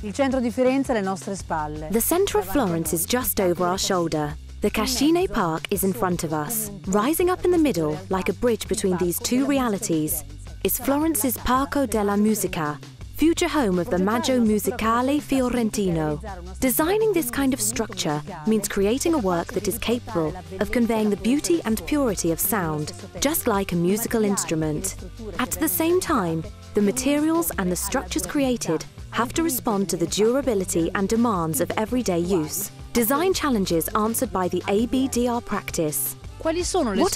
Il centro di Firenze è alle nostre spalle. The centre of Florence is just over our shoulder. The Cascine Park is in front of us. Rising up in the middle, like a bridge between these two realities, is Florence's Parco della Musica, future home of the Maggio Musicale Fiorentino. Designing this kind of structure means creating a work that is capable of conveying the beauty and purity of sound, just like a musical instrument. At the same time, the materials and the structures created have to respond to the durability and demands of everyday use. Design challenges answered by the ADBR practice. What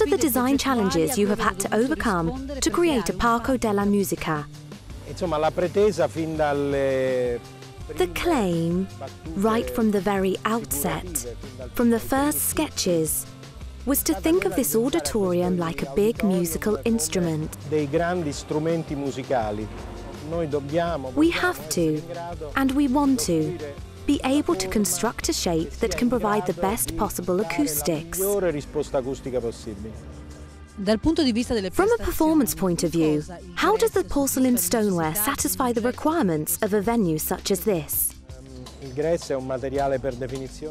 are the design challenges you have had to overcome to create a Parco della Musica? The claim, right from the very outset, from the first sketches, was to think of this auditorium like a big musical instrument. We have to, and we want to, be able to construct a shape that can provide the best possible acoustics. From a performance point of view, how does the porcelain stoneware satisfy the requirements of a venue such as this?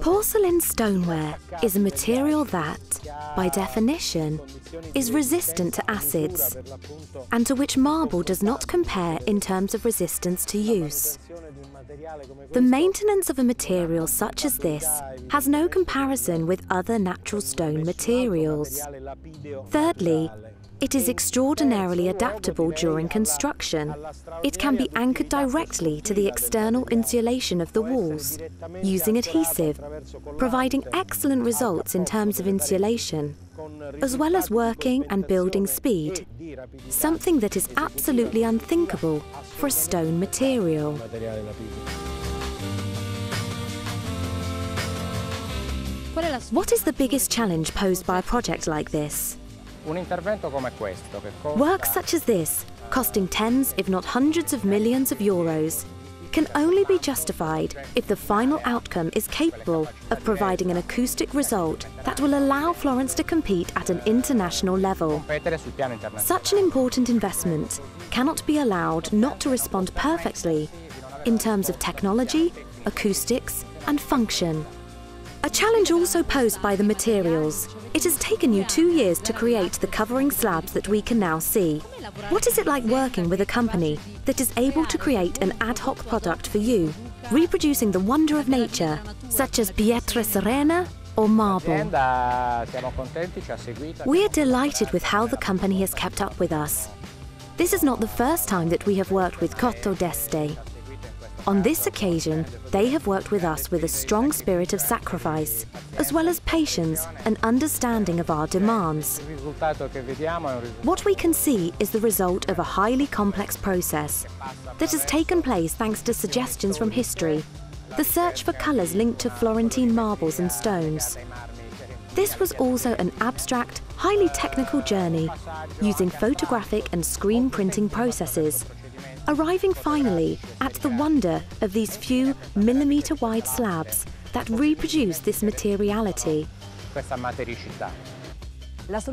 Porcelain stoneware is a material that, by definition, is resistant to acids, and to which marble does not compare in terms of resistance to use. The maintenance of a material such as this has no comparison with other natural stone materials. Thirdly, it is extraordinarily adaptable during construction. It can be anchored directly to the external insulation of the walls, using adhesive, providing excellent results in terms of insulation, as well as working and building speed, something that is absolutely unthinkable for a stone material. What is the biggest challenge posed by a project like this? Work such as this, costing tens if not hundreds of millions of euros, can only be justified if the final outcome is capable of providing an acoustic result that will allow Florence to compete at an international level. Such an important investment cannot be allowed not to respond perfectly in terms of technology, acoustics, and function. A challenge also posed by the materials. It has taken you 2 years to create the covering slabs that we can now see. What is it like working with a company that is able to create an ad hoc product for you, reproducing the wonder of nature, such as pietra serena or marble? We are delighted with how the company has kept up with us. This is not the first time that we have worked with Cotto d'Este. On this occasion, they have worked with us with a strong spirit of sacrifice, as well as patience and understanding of our demands. What we can see is the result of a highly complex process that has taken place thanks to suggestions from history, the search for colours linked to Florentine marbles and stones. This was also an abstract, highly technical journey, using photographic and screen printing processes, arriving finally at the wonder of these few millimetre-wide slabs that reproduce this materiality.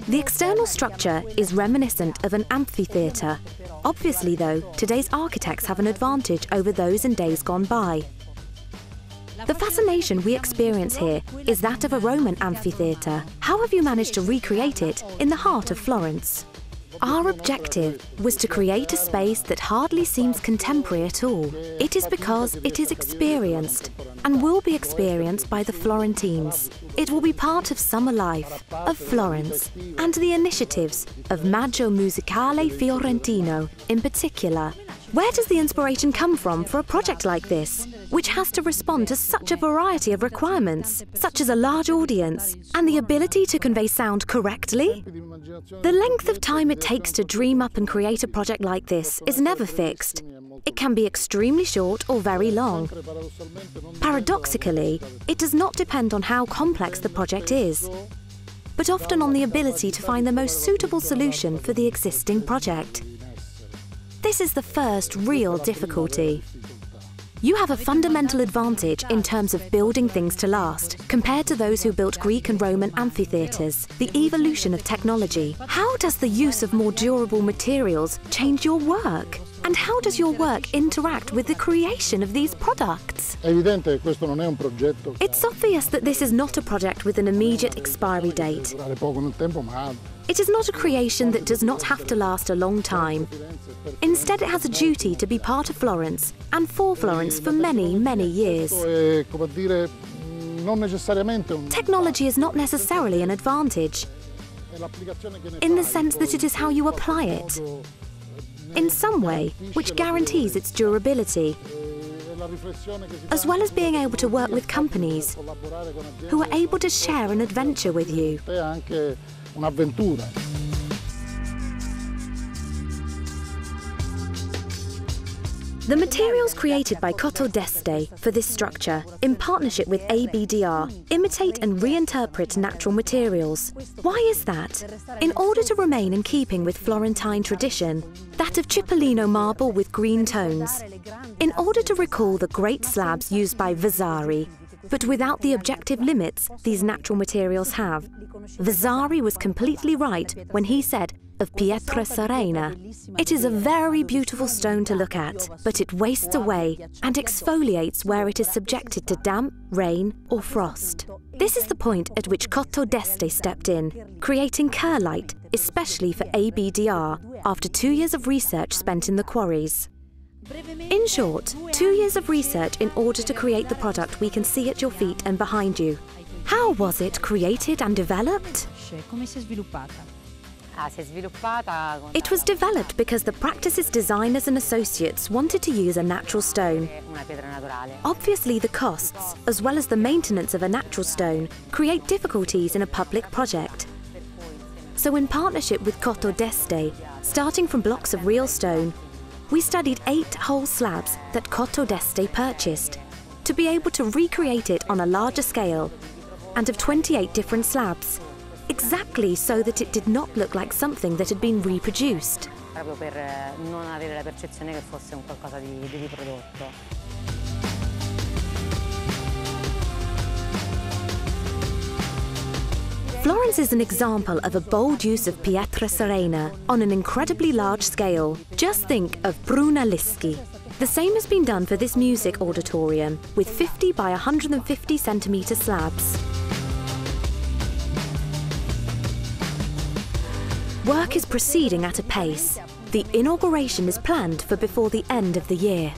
The external structure is reminiscent of an amphitheatre. Obviously, though, today's architects have an advantage over those in days gone by. The fascination we experience here is that of a Roman amphitheatre. How have you managed to recreate it in the heart of Florence? Our objective was to create a space that hardly seems contemporary at all. It is because it is experienced and will be experienced by the Florentines. It will be part of summer life, of Florence, and the initiatives of Maggio Musicale Fiorentino in particular. Where does the inspiration come from for a project like this, which has to respond to such a variety of requirements, such as a large audience and the ability to convey sound correctly? The length of time it takes to dream up and create a project like this is never fixed. It can be extremely short or very long. Paradoxically, it does not depend on how complex the project is, but often on the ability to find the most suitable solution for the existing project. This is the first real difficulty. You have a fundamental advantage in terms of building things to last, compared to those who built Greek and Roman amphitheatres, the evolution of technology. How does the use of more durable materials change your work? And And how does your work interact with the creation of these products? It's obvious that this is not a project with an immediate expiry date. It is not a creation that does not have to last a long time. Instead, it has a duty to be part of Florence and for Florence for many, many years. Technology is not necessarily an advantage, in the sense that it is how you apply it, in some way which guarantees its durability, as well as being able to work with companies who are able to share an adventure with you. The materials created by Cotto d'Este for this structure, in partnership with ADBR, imitate and reinterpret natural materials. Why is that? In order to remain in keeping with Florentine tradition, that of Cipollino marble with green tones. In order to recall the great slabs used by Vasari, but without the objective limits these natural materials have. Vasari was completely right when he said of pietra serena. It is a very beautiful stone to look at, but it wastes away and exfoliates where it is subjected to damp, rain or frost. This is the point at which Cotto d'Este stepped in, creating KERLITE, especially for ADBR, after 2 years of research spent in the quarries. In short, 2 years of research in order to create the product we can see at your feet and behind you. How was it created and developed? It was developed because the practice's designers and associates wanted to use a natural stone. Obviously, the costs, as well as the maintenance of a natural stone, create difficulties in a public project. So in partnership with Cotto d'Este, starting from blocks of real stone, we studied 8 whole slabs that Cotto d'Este purchased, to be able to recreate it on a larger scale, and of 28 different slabs. Exactly so that it did not look like something that had been reproduced. Florence is an example of a bold use of pietra serena on an incredibly large scale. Just think of Brunelleschi. The same has been done for this music auditorium with 50 by 150 centimetre slabs. Work is proceeding at a pace. The inauguration is planned for before the end of the year.